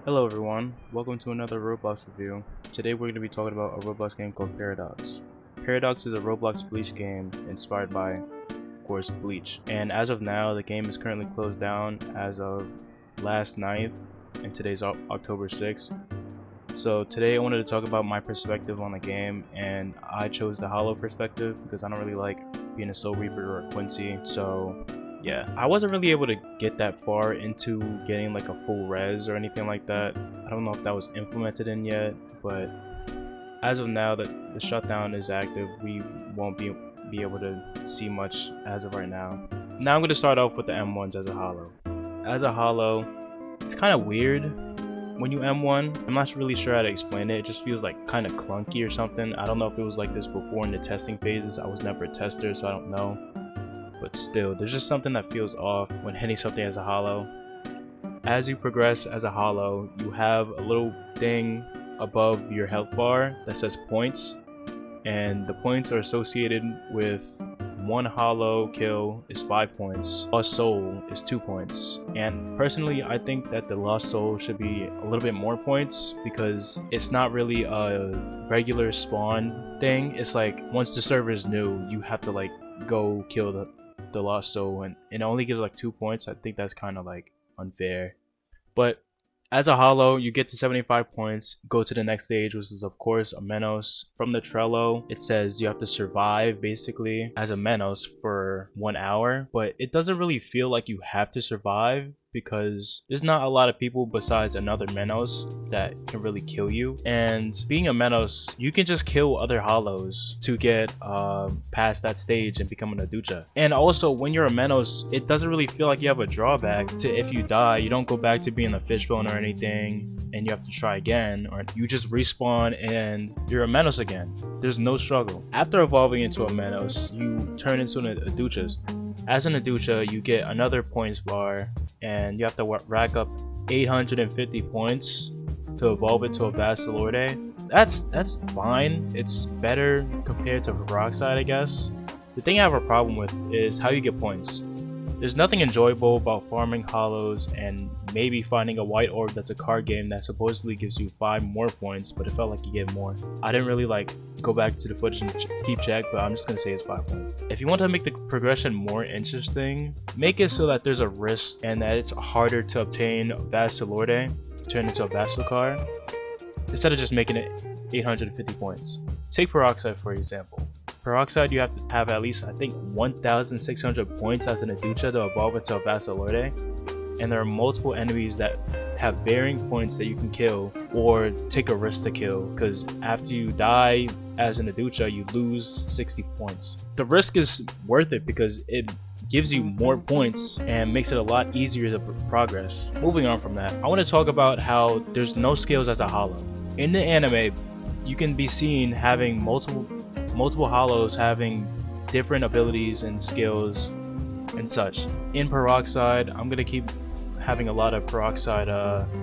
Hello everyone, welcome to another Roblox review. Today we're going to be talking about a Roblox game called Paradox. Paradox is a Roblox Bleach game inspired by, of course, Bleach. And as of now, the game is currently closed down as of last night, and today's October 6th. So today I wanted to talk about my perspective on the game, and I chose the Hollow perspective because I don't really like being a Soul Reaper or a Quincy. So yeah, I wasn't really able to get that far into getting like a full res or anything like that. I don't know if that was implemented in yet, but as of now that the shutdown is active, we won't be able to see much as of right now. Now I'm going to start off with the M1s as a Hollow. As a Hollow, it's kind of weird when you M1. I'm not really sure how to explain it. It just feels like kind of clunky or something. I don't know if it was like this before in the testing phases. I was never a tester, so I don't know. But still, there's just something that feels off when hitting something as a Hollow. As you progress as a Hollow, you have a little thing above your health bar that says points, and the points are associated with one Hollow kill is 5 points, lost soul is 2 points. And personally, I think that the lost soul should be a little bit more points because it's not really a regular spawn thing. It's like once the server is new, you have to like go kill the lost soul, and it only gives like 2 points. I think that's kind of like unfair. But as a Hollow, you get to 75 points, go to the next stage, which is of course a Menos. From the Trello, it says you have to survive basically as a Menos for 1 hour, but it doesn't really feel like you have to survive because there's not a lot of people besides another Menos that can really kill you. And being a Menos, you can just kill other Hollows to get past that stage and become an Aducha. And also, when you're a Menos, it doesn't really feel like you have a drawback to if you die, you don't go back to being a fishbone or anything and you have to try again, or you just respawn and you're a Menos again. There's no struggle. After evolving into a Menos, you turn into an Aducha. As an Aducha, you get another points bar, and you have to rack up 850 points to evolve into a Basilorde. That's fine. It's better compared to Peroxide, I guess. The thing I have a problem with is how you get points. There's nothing enjoyable about farming Hollows and maybe finding a white orb that's a card game that supposedly gives you 5 more points, but it felt like you get more. I didn't really like go back to the footage and keep check, but I'm just gonna say it's 5 points. If you want to make the progression more interesting, make it so that there's a risk and that it's harder to obtain Basilorde, turn into a Basilicard, instead of just making it 850 points. Take Peroxide for example. Peroxide, you have to have at least, I think, 1,600 points as an Aducha to evolve into a Basilorde, and there are multiple enemies that have varying points that you can kill or take a risk to kill, because after you die as an Aducha, you lose 60 points. The risk is worth it because it gives you more points and makes it a lot easier to progress. Moving on from that, I want to talk about how there's no skills as a Hollow. In the anime, you can be seen having multiple Hollows having different abilities and skills and such. In Peroxide, I'm gonna keep having a lot of Peroxide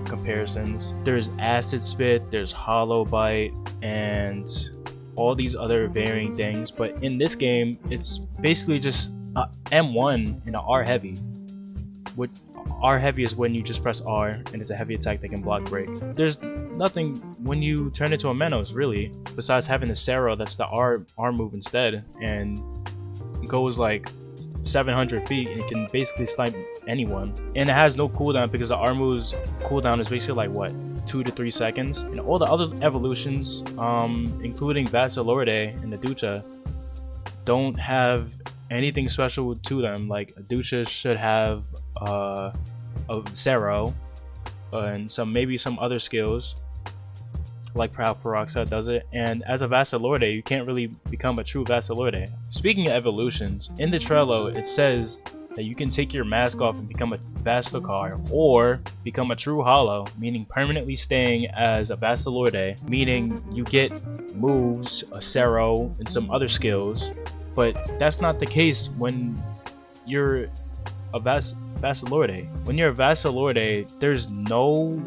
comparisons. There's Acid Spit, there's Hollow Bite, and all these other varying things. But in this game, it's basically just M1 and a R heavy. With R heavy is when you just press R and it's a heavy attack that can block break. There's nothing when you turn into a Menos really, besides having the Sero that's the R move instead, and goes like 700 feet and it can basically snipe anyone. And it has no cooldown because the R move's cooldown is basically like what, 2 to 3 seconds. And all the other evolutions, including Basilorde and Aducha, don't have anything special to them. Like Aducha should have a Sero and maybe some other skills like how Peroxide does it, and as a Basilorde you can't really become a true Basilorde. Speaking of evolutions, in the Trello it says that you can take your mask off and become a Basilicard, or become a true Hollow, meaning permanently staying as a Basilorde, meaning you get moves, a Sero, and some other skills. But that's not the case when you're a Basilorde. When you're a Basilorde, there's no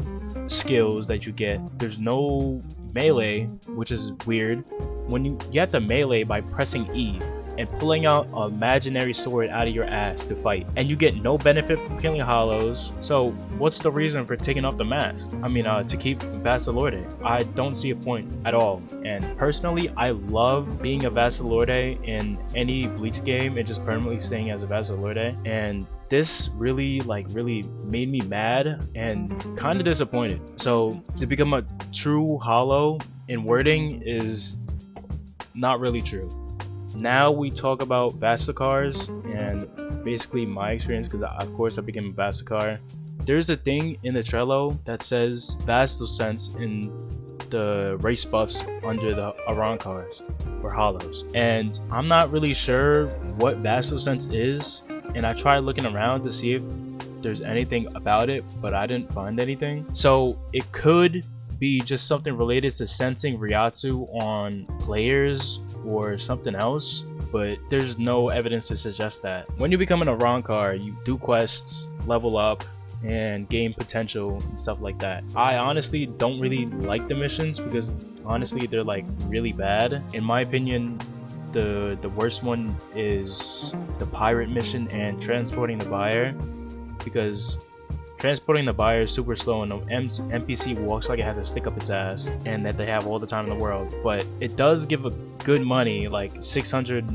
skills that you get. There's no melee, which is weird. When you have to melee by pressing E, and pulling out an imaginary sword out of your ass to fight, and you get no benefit from killing hollows. So what's the reason for taking off the mask? I mean, to keep Vasalorde. I don't see a point at all. And personally, I love being a Vasalorde in any Bleach game and just permanently staying as a Vasalorde. And this really made me mad and kind of disappointed. So to become a true hollow in wording is not really true. Now we talk about Vasicars and basically my experience, because of course I became a Vasicar. There's a thing in the Trello that says Vassal Sense in the race buffs under the Arancars or hollows, and I'm not really sure what Vassal Sense is, and I tried looking around to see if there's anything about it, but I didn't find anything. So it could be just something related to sensing Ryatsu on players or something else, but there's no evidence to suggest that. When you become an Arankar, you do quests, level up, and gain potential and stuff like that. I honestly don't really like the missions because honestly they're like really bad. In my opinion, the worst one is the pirate mission and transporting the buyer, because transporting the buyer is super slow and the NPC walks like it has a stick up its ass, and that they have all the time in the world. But it does give a good money, like 600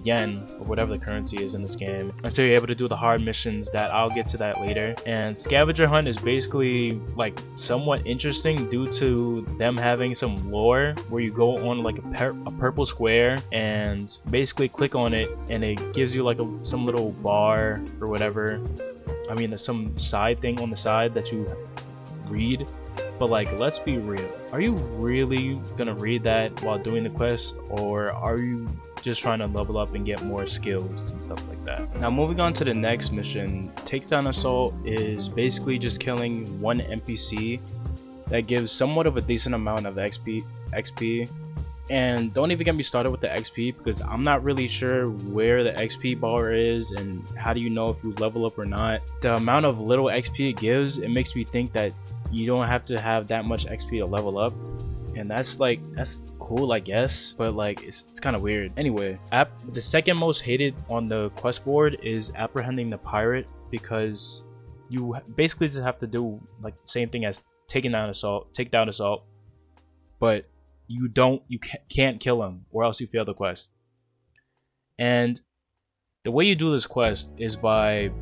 yen or whatever the currency is in this game, until you're able to do the hard missions. That I'll get to that later. And scavenger hunt is basically like somewhat interesting due to them having some lore where you go on like a purple square and basically click on it and it gives you like some little bar or whatever. I mean, there's some side thing on the side that you read, but like, let's be real. Are you really gonna read that while doing the quest, or are you just trying to level up and get more skills and stuff like that? Now, moving on to the next mission, Takedown Assault is basically just killing one NPC that gives somewhat of a decent amount of XP. And don't even get me started with the XP, because I'm not really sure where the XP bar is and how do you know if you level up or not. The amount of little XP it gives, it makes me think that you don't have to have that much XP to level up, and that's cool, I guess, but like it's kind of weird. Anyway, the second most hated on the quest board is apprehending the pirate, because you basically just have to do like the same thing as takedown assault, but you can't kill him or else you fail the quest. And the way you do this quest is by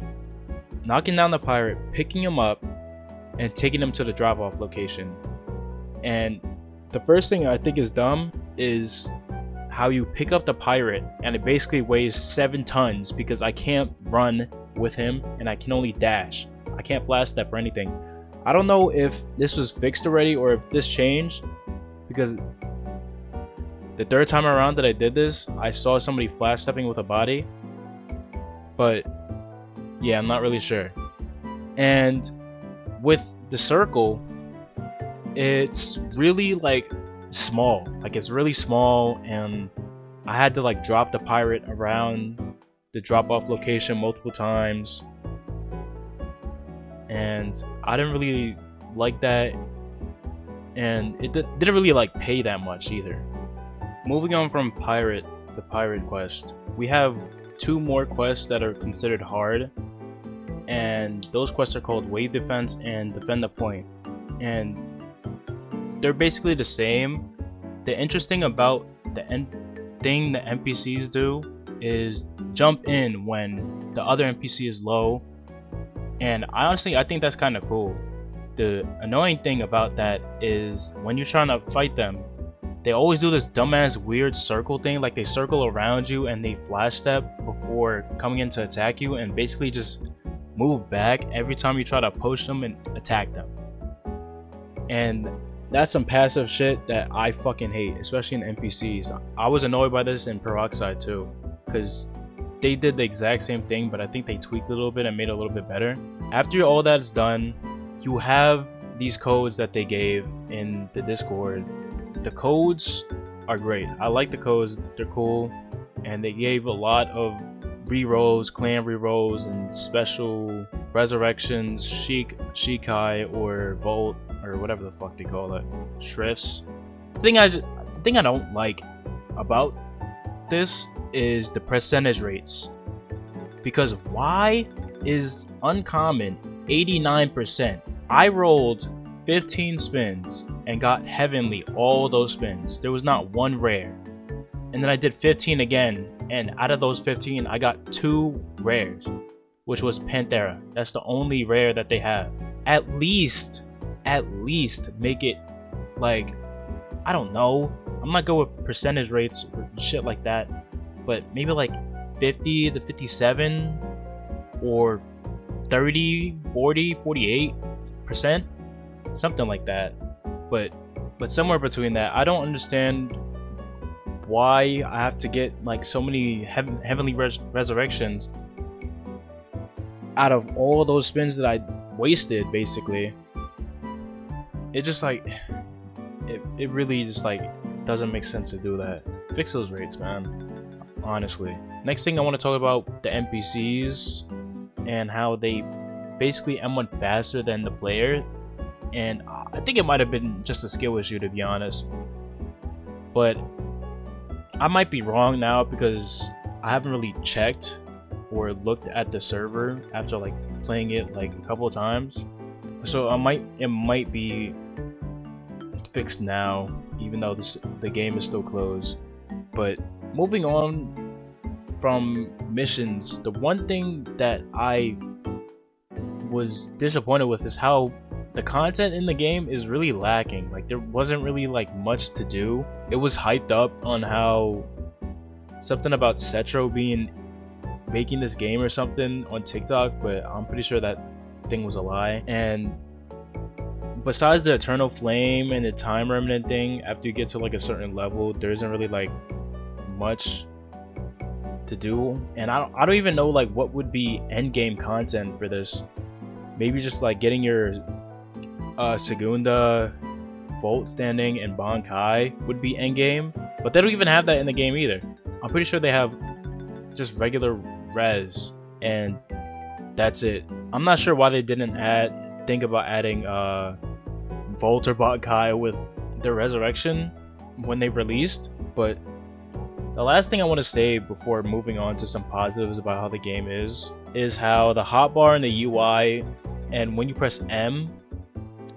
knocking down the pirate, picking him up, and taking him to the drop-off location. And the first thing I think is dumb is how you pick up the pirate and it basically weighs 7 tons, because I can't run with him and I can only dash. I can't flash step or anything. I don't know if this was fixed already or if this changed, because the third time around that I did this, I saw somebody flash stepping with a body, but yeah, I'm not really sure. And with the circle, it's really like small, it's really small, and I had to like drop the pirate around the drop-off location multiple times, and I didn't really like that. And it didn't really like pay that much either. Moving on from the pirate quest, we have 2 more quests that are considered hard, and those quests are called Wave Defense and Defend the Point, and they're basically the same. The interesting about the thing the NPCs do is jump in when the other NPC is low, and I think that's kind of cool. The annoying thing about that is when you're trying to fight them, they always do this dumbass weird circle thing, like they circle around you and they flash step before coming in to attack you, and basically just move back every time you try to push them and attack them. And that's some passive shit that I fucking hate, especially in NPCs. I was annoyed by this in Peroxide too, because they did the exact same thing, but I think they tweaked it a little bit and made it a little bit better. After all that's done, you have these codes that they gave in the Discord. The codes are great. I like the codes, they're cool, and they gave a lot of rerolls, clan rerolls, and special resurrections, Shikai or Volt or whatever the fuck they call it, Shrifts. The thing I don't like about this is the percentage rates, because Y is uncommon 89%. I rolled 15 spins and got heavenly all those spins. There was not one rare. And then I did 15 again, and out of those 15 I got 2 rares, which was Panthera. That's the only rare that they have. At least make it like, I don't know, I'm not good with percentage rates or shit like that, but maybe like 50 to 57 or 30, 40, 48%, something like that. But somewhere between that. I don't understand why I have to get like so many heavenly resurrections out of all those spins that I wasted. Basically, it just like it really just like doesn't make sense to do that. Fix those rates, man, honestly. Next thing I want to talk about the NPCs and how they basically M1 faster than the player, and I think it might have been just a skill issue, to be honest, but I might be wrong now because I haven't really checked or looked at the server after like playing it like a couple of times, so it might be fixed now, even though the game is still closed. But moving on from missions, the one thing that I was disappointed with is how the content in the game is really lacking. Like, there wasn't really like much to do. It was hyped up on how something about Cetro making this game or something on TikTok, but I'm pretty sure that thing was a lie. And besides the Eternal Flame and the Time Remnant thing, after you get to like a certain level, there isn't really like much to do. And I don't even know like what would be end game content for this. Maybe just like getting your Segunda, Volt Standing, and Bankai would be end game, but they don't even have that in the game either. I'm pretty sure they have just regular res, and that's it. I'm not sure why they didn't think about adding Volt or Bankai with their resurrection when they released. But the last thing I want to say before moving on to some positives about how the game is how the hotbar and the UI, and when you press M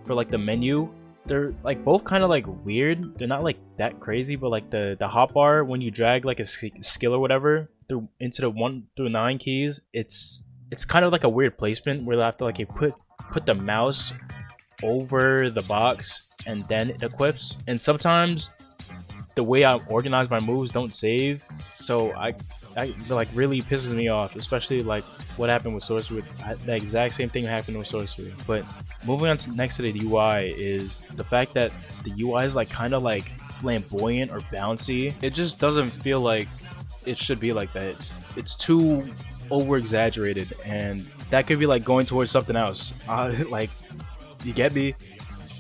for like the menu, they're like both kind of like weird. They're not like that crazy, but like the hotbar, when you drag like a skill or whatever through into the 1 through 9 keys, it's kind of like a weird placement where you have to like put the mouse over the box and then it equips. And sometimes the way I organize my moves don't save, so I like really pisses me off, especially like what happened with sorcery. The exact same thing happened with sorcery. But moving on to next to the UI is the fact that the UI is like kind of like flamboyant or bouncy. It just doesn't feel like it should be like that. It's too over exaggerated, and that could be like going towards something else. Like, you get me?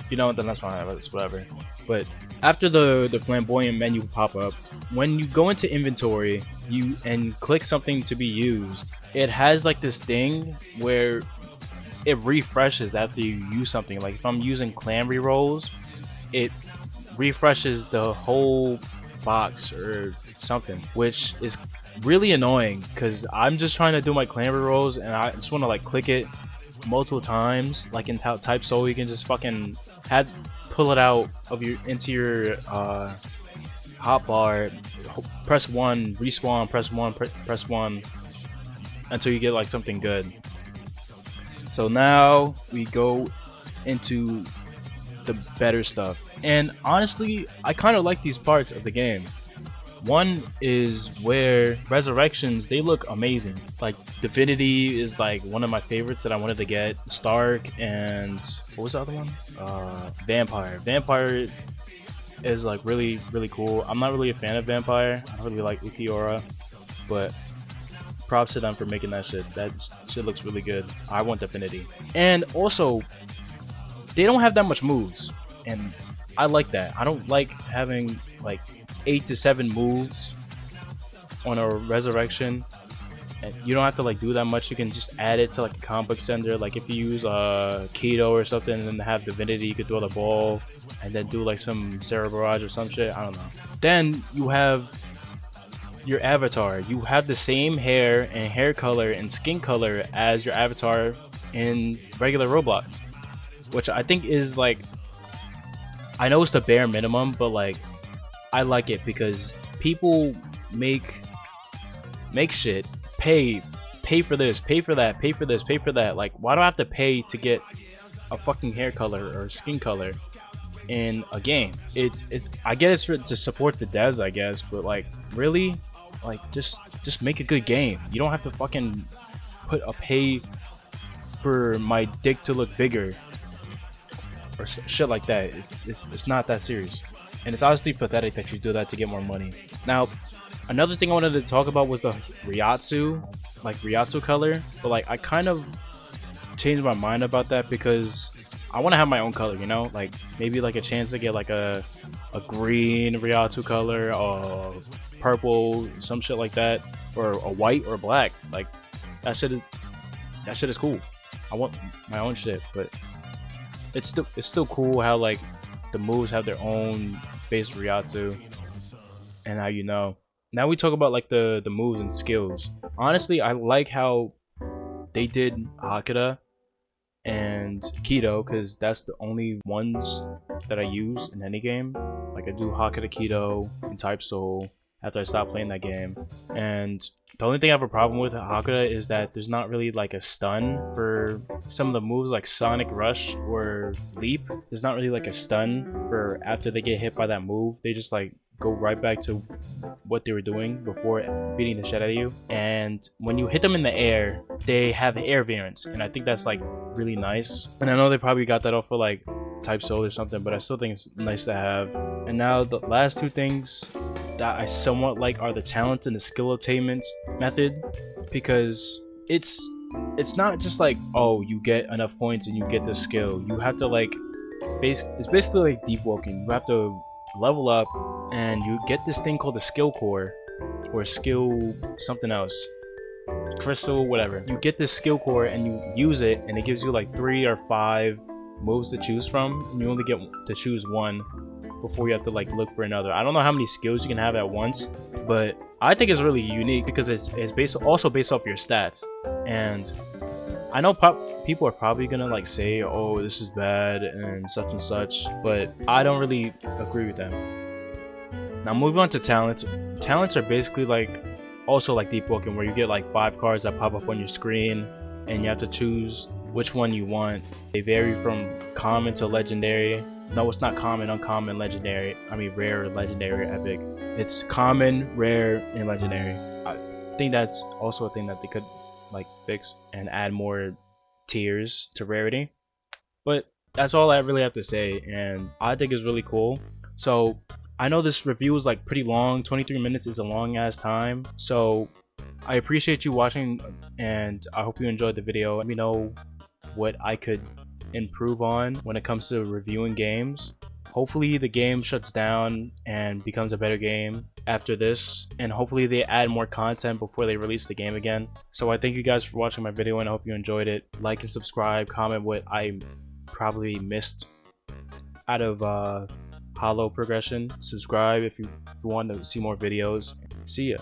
You know, then that's fine. It's whatever. But after the flamboyant menu pop up, when you go into inventory and click something to be used, it has like this thing where it refreshes after you use something. Like if I'm using clan rerolls, it refreshes the whole box or something, which is really annoying because I'm just trying to do my clan rerolls and I just want to like click it multiple times. Like in Type Soul, you can just fucking pull it out of into your hotbar, press 1, respawn, press 1 until you get like something good. So now we go into the better stuff, and honestly I kind of like these parts of the game. One is where resurrections, they look amazing. Like Divinity is like one of my favorites that I wanted to get. Stark, and what was the other one? Vampire. Vampire is like really cool. I'm not really a fan of Vampire. I don't really like Ukiora, but props to them for making that shit. That shit looks really good. I want Divinity. And also, they don't have that much moves, and I like that. I don't like having like 8 to 7 moves on a resurrection, and you don't have to like do that much. You can just add it to like a comic book center. Like if you use Keto or something and then have Divinity, you could throw the ball and then do like some Sarah Barrage or some shit. I don't know. Then you have your avatar. You have the same hair and hair color and skin color as your avatar in regular Roblox, which I think is like, I know it's the bare minimum, but like I like it because people make shit, pay for this, pay for that, pay for this, pay for that. Like, why do I have to pay to get a fucking hair color or skin color in a game? It's I get it's to support the devs, I guess, but like, really, like, just make a good game. You don't have to fucking put a pay for my dick to look bigger or shit like that. It's not that serious, and it's honestly pathetic that you do that to get more money. Now, another thing I wanted to talk about was the Ryatsu color, but like I kind of changed my mind about that because I want to have my own color, you know, like maybe like a chance to get like a green Ryatsu color, or purple, some shit like that, or a white or black. Like that shit is cool. I want my own shit, but it's still cool how like the moves have their own base Ryatsu, and how, you know. Now we talk about like the moves and skills. Honestly, I like how they did Hakata and Kido, because that's the only ones that I use in any game. Like I do Hakata, Kido, and Type Soul after I stopped playing that game. And the only thing I have a problem with Hakata is that there's not really like a stun for some of the moves, like Sonic Rush or Leap. There's not really like a stun for after they get hit by that move. They just like go right back to what they were doing before beating the shit out of you. And when you hit them in the air, they have air variance, and I think that's like really nice. And I know they probably got that off of like Type Soul or something, but I still think it's nice to have. And now the last two things that I somewhat like are the talents and the skill attainment method, because it's not just like, oh, you get enough points and you get the skill. You have to like it's basically like deep walking. You have to level up and you get this thing called the skill core, or skill something else, crystal, whatever. You get this skill core and you use it, and it gives you like 3 or 5 moves to choose from, and you only get to choose one before you have to like look for another. I don't know how many skills you can have at once, but I think it's really unique because it's also based off your stats. And I know people are probably gonna like say, oh, this is bad and such, but I don't really agree with them. Now moving on to talents. Talents are basically like also like deep walking, where you get like 5 cards that pop up on your screen and you have to choose which one you want. They vary from common to legendary. No, it's not common, uncommon, legendary. I mean rare, legendary, epic. It's common, rare, and legendary. I think that's also a thing that they could like fix and add more tiers to rarity. But that's all I really have to say, and I think it's really cool. So I know this review is like pretty long. 23 minutes is a long ass time, so I appreciate you watching, and I hope you enjoyed the video. Let me know what I could improve on when it comes to reviewing games. Hopefully the game shuts down and becomes a better game after this, and hopefully they add more content before they release the game again. So I thank you guys for watching my video, and I hope you enjoyed it. Like and subscribe, comment what I probably missed out of hollow progression. Subscribe if you want to see more videos. See ya.